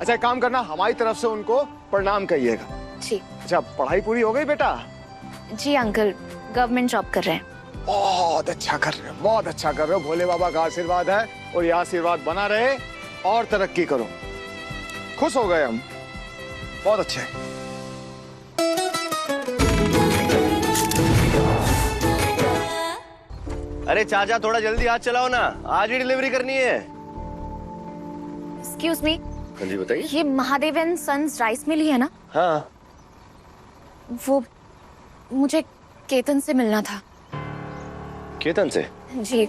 अच्छा एक काम करना, हमारी तरफ से उनको प्रणाम कहिएगा। जी। अच्छा पढ़ाई पूरी हो गई बेटा? जी अंकल, गवर्नमेंट जॉब कर रहे हैं। बहुत अच्छा कर रहे हो, बहुत अच्छा कर रहे हो। भोले बाबा का आशीर्वाद है और ये आशीर्वाद बना रहे और तरक्की करो। खुश हो गए हम, बहुत अच्छे। अरे चाचा थोड़ा जल्दी हाथ चलाओ ना, आज ही डिलीवरी करनी है। एक्सक्यूज मी, हाँ जी बताइए। ये Mahadev and sons rice mill ही है ना? हाँ। वो मुझे केतन से मिलना था। केतन से? जी।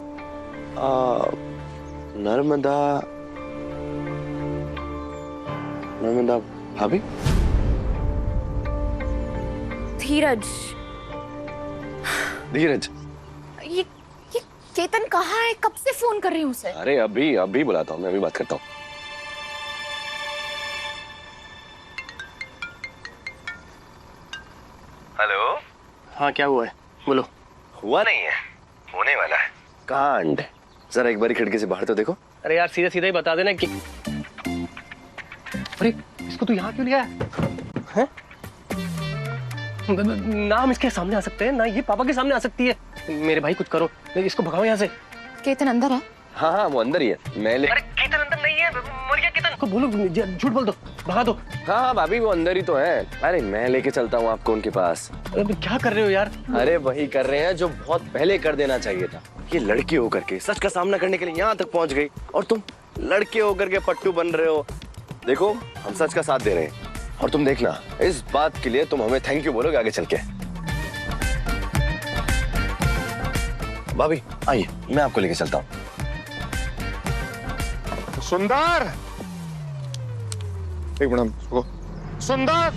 नर्मदा नर्मदा भाभी? धीरज। धीरज? ये केतन कहाँ है? कब से फोन कर रही हूँ उसे। अरे अभी अभी बुलाता हूँ, मैं अभी बात करता हूँ। हेलो। हाँ क्या हुआ है, बोलो। हुआ नहीं है, होने वाला है। कांड। जरा एक बारी खिड़की से बाहर तो देखो। अरे यार सीधा सीधा ही बता देना कि अरे इसको तू यहाँ क्यों लिया है? नाम इसके सामने आ सकते हैं ना, ये पापा के सामने आ सकती है। मेरे भाई कुछ करो, इसको भगाओ यहाँ से। केतन अंदर है? हाँ हाँ वो अंदर ही है, मैं ले। अरे केतन अंदर नहीं है, मर गया केतन। को बोलो, झूठ बोल दो, भगा दो। हाँ हाँ भाभी वो अंदर ही तो है। अरे मैं लेके चलता हूँ आपको उनके पास। अरे क्या कर रहे हो यार? अरे वही कर रहे हैं जो बहुत पहले कर देना चाहिए था। ये लड़की होकर के सच का सामना करने के लिए यहाँ तक पहुँच गई और तुम लड़के होकर के पट्टू बन रहे हो। देखो हम सच का साथ दे रहे हैं और तुम देखना इस बात के लिए तुम हमें थैंक यू बोलोगे आगे चल के। भाभी आइए मैं आपको लेके चलता हूँ। सुंदर, एक मिनट। सुंदर,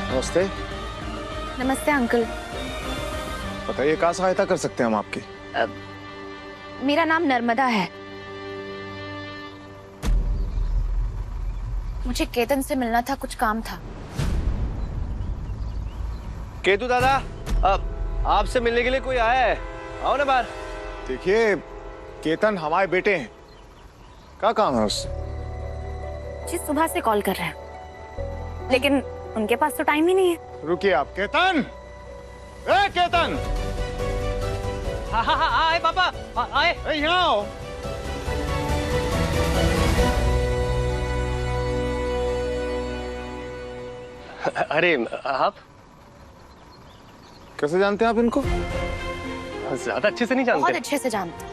नमस्ते। नमस्ते अंकल। बताइए क्या सहायता कर सकते हैं हम आपकी? मेरा नाम नर्मदा है। मुझे केतन से मिलना था, कुछ काम था। केतु दादा आपसे मिलने के लिए कोई आया है, आओ ना बाहर। देखिए केतन हमारे बेटे हैं, क्या काम है उससे? जी सुबह से कॉल कर रहे हैं लेकिन उनके पास तो टाइम ही नहीं है। रुकिए आप। केतन, ए केतन, हाँ हाँ हाँ आए पापा, आए। यहाँ आओ। अरे आप कैसे जानते हैं आप इनको? ज्यादा अच्छे से नहीं बहुत जानते। अच्छे से जानते।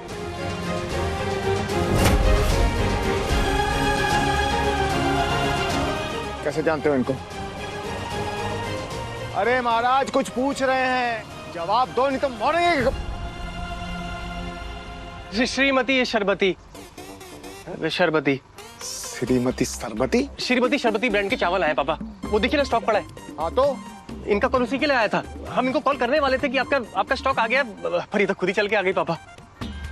कैसे जानते हो इनको? अरे महाराज कुछ पूछ रहे हैं, जवाब दो नहीं तो मरेंगे। श्रीमती शरबती, शरबती श्रीमती सरबती? श्रीमती शरबती ब्रांड के चावल आए पापा, वो देखिए ना स्टॉक पड़ा है। हाँ तो इनका कॉल उसी के लिए आया था। हम इनको कॉल करने वाले थे कि आपका स्टॉक आ गया, पर ये तो खुद ही चल के आ गई पापा।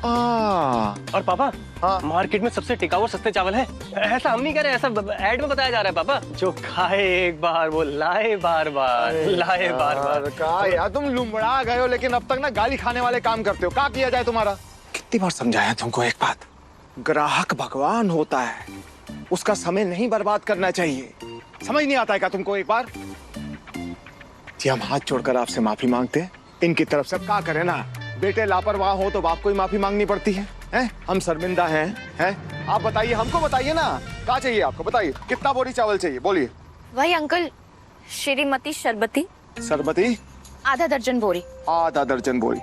और पापा हाँ। मार्केट में सबसे टिकाऊ और सस्ते चावल हैं। ऐसा हम नहीं कह रहे, ऐसा ऐड में बताया जा रहा है पापा। जो खाए एक बार वो लाए बार बार, लाए बार बार। का यार तुम लुमड़ा गए हो, लेकिन अब तक ना गाली खाने वाले काम करते हो। क्या किया जाए तुम्हारा? कितनी बार समझाया तुमको एक बात, ग्राहक भगवान होता है, उसका समय नहीं बर्बाद करना चाहिए। समझ नहीं आता है क्या तुमको? एक बार जी हम हाथ जोड़कर आपसे माफी मांगते हैं। इनकी तरफ से क्या करें ना, बेटे लापरवाह हो तो बाप को ही माफी मांगनी पड़ती है, हैं? हम शर्मिंदा हैं? आप बताइए, हमको बताइए ना, क्या चाहिए आपको? बताइए कितना बोरी चावल चाहिए, बोलिए। वही अंकल, श्रीमती शरबती सरबती आधा दर्जन बोरी। आधा दर्जन बोरी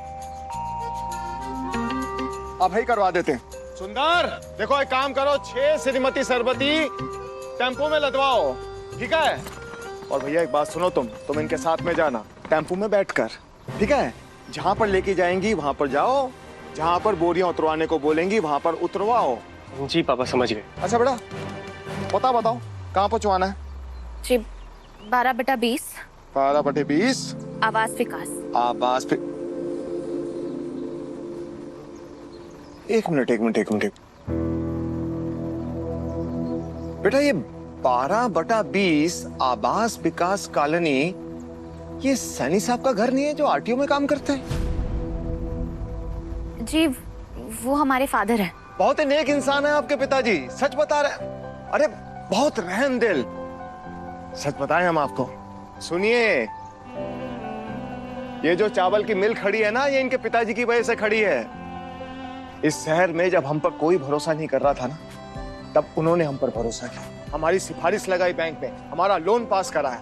अब ही करवा देते हैं। सुंदर देखो एक काम करो, 6 श्रीमती सरबती टेम्पो में लदवाओ, ठीक है? और भैया एक बात सुनो, तुम इनके साथ में जाना टेम्पो में बैठकर, ठीक है? जहाँ पर लेके जाएंगी वहां पर जाओ, जहाँ पर बोरियां उतरवाने को बोलेंगी वहां पर उतरवाओ। जी पापा समझ गए। अच्छा बेटा पता बताओ, कहाँ पहुंचवाना है? जी 12/20 12/20 आवास विकास। आवास पे। एक मिनट। बेटा ये 12/20 आवास विकास कॉलोनी, ये सैनी साहब का घर नहीं है जो आरटीओ में काम करते हैं? जी वो हमारे फादर है। बहुत ही नेक इंसान है आपके पिताजी, सच बता रहे हैं। अरे बहुत रहम दिल, सच बताएं हम आपको। सुनिए, ये जो चावल की मिल खड़ी है ना, ये इनके पिताजी की वजह से खड़ी है। इस शहर में जब हम पर कोई भरोसा नहीं कर रहा था ना, तब उन्होंने हम पर भरोसा किया, हमारी सिफारिश लगाई बैंक में, हमारा लोन पास कराया।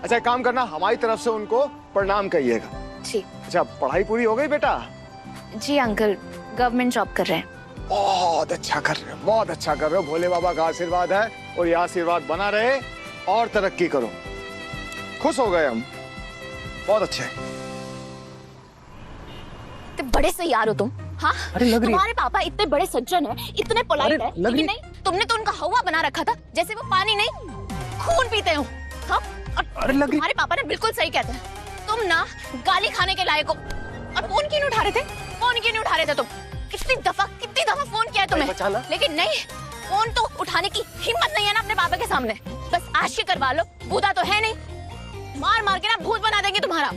अच्छा एक काम करना, हमारी तरफ से उनको प्रणाम कहिएगा। जी। अच्छा पढ़ाई पूरी हो गई बेटा? जी अंकल गवर्नमेंट जॉब कर रहे हैं। बहुत अच्छा कर रहे हो, बहुत अच्छा कर रहे हो। भोले बाबा का आशीर्वाद है और ये आशीर्वाद बना रहे और तरक्की करो। खुश हो गए हम, बहुत अच्छे। इतने बड़े से यार हो तुम। हाँ अरे लग रही तुम्हारे पापा इतने बड़े सज्जन है, इतने पोलाइट है, लग लेकिन नहीं, तुमने तो उनका हवा बना रखा था, जैसे वो पानी नहीं खून पीते हो। हाँ और लग रही। तुम्हारे पापा ने बिल्कुल सही कहते हैं, तुम ना गाली खाने के लायक हो। और फोन क्यों नहीं उठा रहे थे? फोन क्यों नहीं उठा रहे थे तुम? कितनी दफा फोन किया है तुम्हें, लेकिन नहीं, फोन तो उठाने की हिम्मत नहीं है ना अपने पापा के सामने। बस आशिकी करवा लो, बूढ़ा तो है नहीं, मार मार के ना भूत बना देंगे तुम्हारा।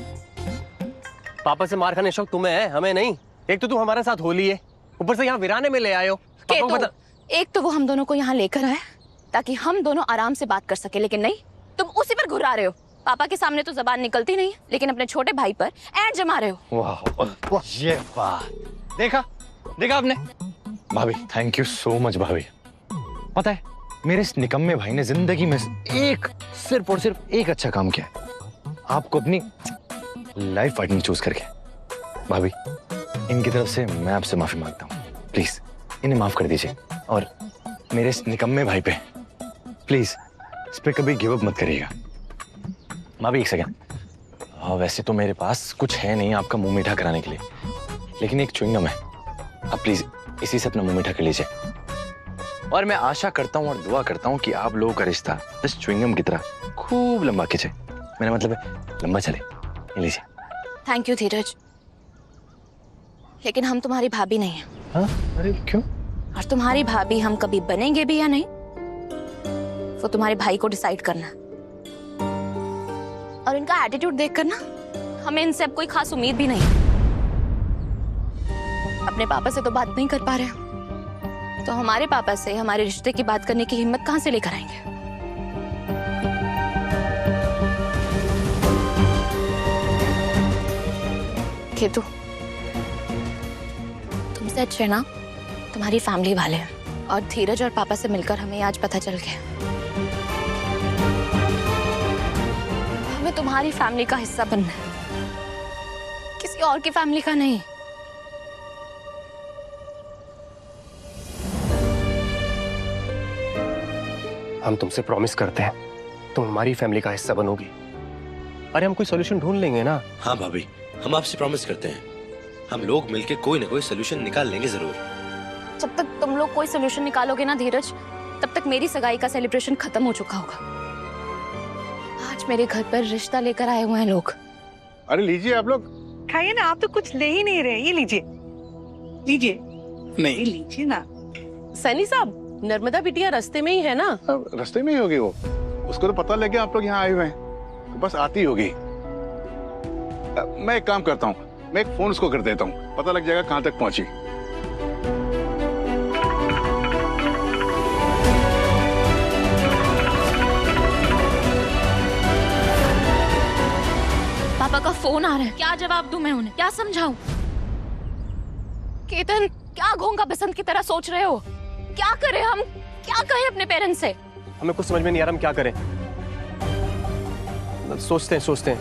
पापा से मार खाने शौक तुम्हें है, हमें नहीं। एक तो तुम हमारे साथ होली है, ऊपर से यहाँ वीराने में ले आए हो। एक तो वो हम दोनों को यहाँ लेकर आए ताकि हम दोनों आराम से बात कर सके, लेकिन नहीं, तुम उसी पर घुरा रहे हो। पापा के सामने तो जबान निकलती नहीं, लेकिन अपने छोटे भाई पर ऐड जमा रहे हो। वाह ये बात देखा आपने? भाभी थैंक यू सो मच भाभी। पता है मेरे इस निकम्मे भाई ने जिंदगी में सिर्फ और सिर्फ एक अच्छा काम किया, आपको अपनी लाइफ पार्टनर चूज करके। भाभी इनकी तरफ से मैं आपसे माफी मांगता हूँ, प्लीज इन्हें माफ कर दीजिए। और मेरे इस निकम्मे भाई पे प्लीज इस पे कभी गिव अप मत करिएगा। भाभी एक सेकंड, वैसे तो मेरे पास कुछ है नहीं आपका मुंह मीठा कराने के लिए, लेकिन एक च्युइंगम है, आप प्लीज इसी से अपना मुंह मीठा कर लीजिए। और मैं आशा करता हूँ और दुआ करता हूँ कि आप लोगों का रिश्ता इस च्युइंगम की तरह खूब लंबा खिंचे, मेरा मतलब है लंबा चले। ये लीजिए। थैंक यू धीरज, लेकिन हम तुम्हारी भाभी नहीं है। हाँ? अरे क्यों? और तुम्हारी भाभी हम कभी बनेंगे भी या नहीं, वो तुम्हारे भाई को डिसाइड करना। और इनका एटीट्यूड देखकर ना हमें इनसे अब कोई खास उम्मीद भी नहीं। अपने पापा से तो बात नहीं कर पा रहे, तो हमारे पापा से हमारे रिश्ते की बात करने की हिम्मत कहां से लेकर आएंगे? केतु, तुमसे अच्छे ना तुम्हारी फैमिली वाले हैं, और धीरज और पापा से मिलकर हमें आज पता चल गया हमें तुम्हारी फैमिली का हिस्सा बनना है, किसी और की फैमिली का नहीं। हम तुमसे प्रॉमिस करते हैं तुम हमारी फैमिली का हिस्सा बनोगी। अरे हम कोई सॉल्यूशन ढूंढ लेंगे ना। हाँ भाभी, हम आपसे प्रॉमिस करते हैं, हम लोग मिलके कोई ना कोई सोल्यूशन निकाल लेंगे जरूर। जब तक तुम लोग कोई सोल्यूशन निकालोगे ना धीरज, तब तक मेरी सगाई का सेलिब्रेशन खत्म हो चुका होगा। आज मेरे घर पर रिश्ता लेकर आए हुए हैं लोग। अरे लीजिए आप लोग। खाइए ना, आप तो कुछ ले ही नहीं रहे। ये लीजिए लीजिए। नहीं लीजिए ना। सैनी साहब, नर्मदा बिटिया रास्ते में ही है ना? रास्ते में ही होगी वो, उसको तो पता लग गया आप लोग यहाँ आए हुए हैं, तो बस आती होगी। मैं एक काम करता हूँ, मैं एक फोन उसको कर देता हूँ, पता लग जाएगा कहाँ तक पहुंची। पापा का फोन आ रहा है, क्या जवाब दूं मैं उन्हें, क्या समझाऊं? केतन, क्या घोंगा बसंत की तरह सोच रहे हो? क्या करें हम, क्या कहें अपने पेरेंट्स से? हमें कुछ समझ में नहीं आ रहा हम क्या करें। सोचते हैं।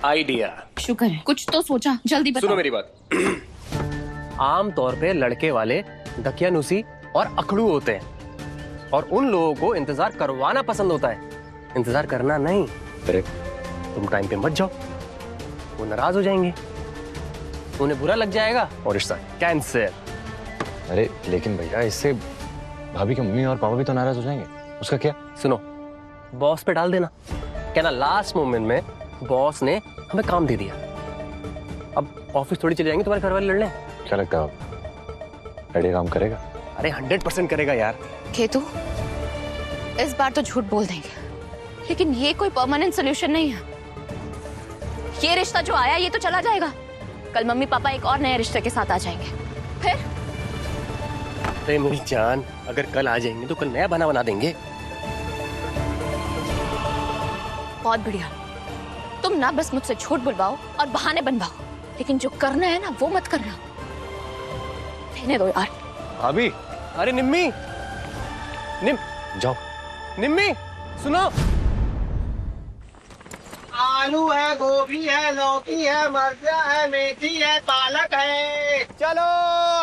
आइडिया। शुक्र है कुछ तो सोचा, जल्दी बताओ। सुनो मेरी बात। आम तौर पे लड़के वाले दकियानुसी और अखड़ू होते हैं, और उन लोगों को इंतजार करवाना पसंद होता है, इंतजार करना नहीं। तुम टाइम पे मत जाओ, वो नाराज हो जाएंगे, उन्हें बुरा लग जाएगा और रिश्ता कैंसिल। अरे लेकिन भैया इससे भाभी के मम्मी और पापा भी तो नाराज हो जाएंगे। उसका क्या? सुनो, बॉस पे डाल देना। क्या ना, लास्ट मोमेंट में बॉस ने हमें काम दे दिया, अब ऑफिस थोड़ी चले जाएंगे तुम्हारे घर वाले लड़ने। क्या लगता है आप आइडिया काम करेगा? अरे 100% करेगा यार। केतु, इस बार तो झूठ बोल देंगे, लेकिन ये कोई परमानेंट सोल्यूशन नहीं है। ये रिश्ता जो आया ये तो चला जाएगा, कल मम्मी पापा एक और नए रिश्ते के साथ आ जाएंगे, फिर? अरे मेरी जान, अगर कल आ जाएंगे तो कल नया बना बना देंगे। बहुत बढ़िया, तुम ना बस मुझसे झूठ बुलवाओ और बहाने बनवाओ, लेकिन जो करना है ना वो मत करना। रहने दो यार। भाभी, अरे निम्मी, जाओ। निम्मी सुनो। आलू है, गोभी है, लौकी है, मिर्चा है, मेथी है, पालक है। चलो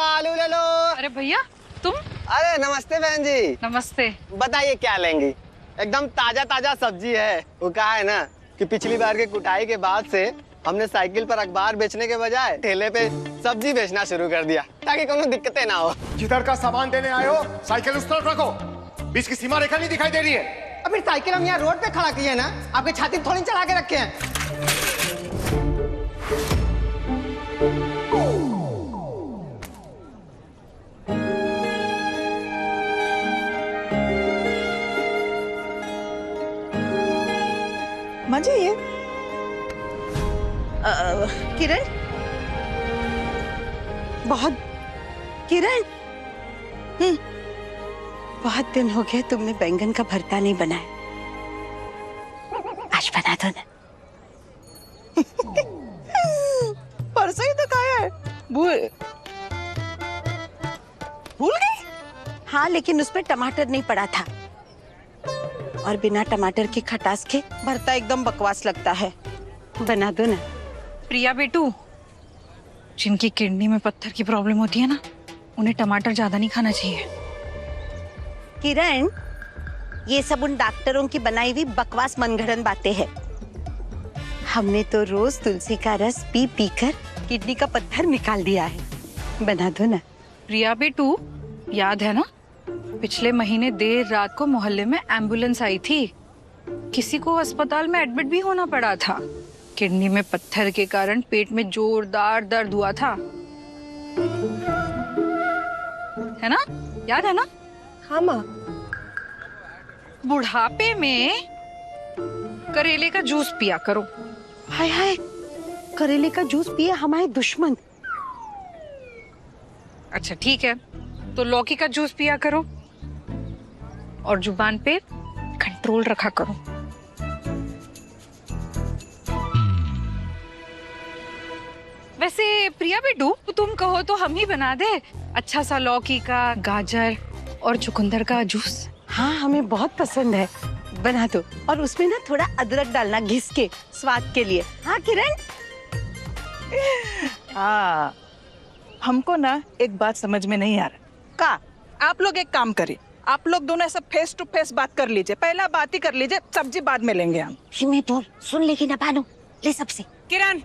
आलू ले लो। अरे भैया तुम। अरे नमस्ते बहन जी। नमस्ते। बताइए क्या लेंगी? एकदम ताजा ताजा सब्जी है। वो कहा है ना कि पिछली बार के कुटाई के बाद से हमने साइकिल पर अखबार बेचने के बजाय ठेले पे सब्जी बेचना शुरू कर दिया, ताकि कोनो दिक्कतें ना हो। जिधर का सामान देने आए हो साइकिल उस तरफ रखो, बीच की सीमा रेखा नहीं दिखाई दे रही है। अब फिर साइकिल हम यहाँ रोड पे खड़ा किए ना, आपके छाती थोड़ी चढ़ा के रखे हैं। मजे ये किरण, बहुत किरण, बहुत दिन हो गए तुमने बैंगन का भरता नहीं बनाया, आज बना दो ना। परसों ही तो खाया है। भूल गई? हाँ, लेकिन उसमें टमाटर नहीं पड़ा था, और बिना टमाटर की खटास के भरता एकदम बकवास लगता है। बना दो ना। प्रिया बेटू, जिनकी किडनी में पत्थर की प्रॉब्लम होती है ना, उन्हें टमाटर ज्यादा नहीं खाना चाहिए। किरण, ये सब उन डॉक्टरों की बनाई हुई बकवास मनगढ़ंत बातें हैं। हमने तो रोज तुलसी का रस पी पी कर किडनी का पत्थर निकाल दिया है। बना दो ना। प्रिया बेटू, याद है ना, पिछले महीने देर रात को मोहल्ले में एम्बुलेंस आई थी, किसी को अस्पताल में एडमिट भी होना पड़ा था। किडनी में पत्थर के कारण पेट में जोरदार दर्द हुआ था, है ना? याद है ना? हाँ माँ। बुढ़ापे में करेले का जूस पिया करो। हाय हाय, करेले का जूस पिए हमारे दुश्मन। अच्छा ठीक है, तो लौकी का जूस पिया करो और जुबान पे कंट्रोल रखा करो। वैसे प्रिया बेटू, तुम कहो तो हम ही बना दे अच्छा सा लौकी का, गाजर और चुकंदर का जूस। हाँ, हमें बहुत पसंद है, बना दो। और उसमें ना थोड़ा अदरक डालना घिस के, स्वाद के लिए। हाँ किरण? हाँ, हमको ना एक बात समझ में नहीं आ रहा। का आप लोग एक काम करिए, आप लोग दोनों ऐसा फेस टू फेस बात कर लीजिए, पहला बात ही कर लीजिए, सब्जी बाद में लेंगे हम। बोल, सुन लेगी ना भानु, ले सबसे। किरण,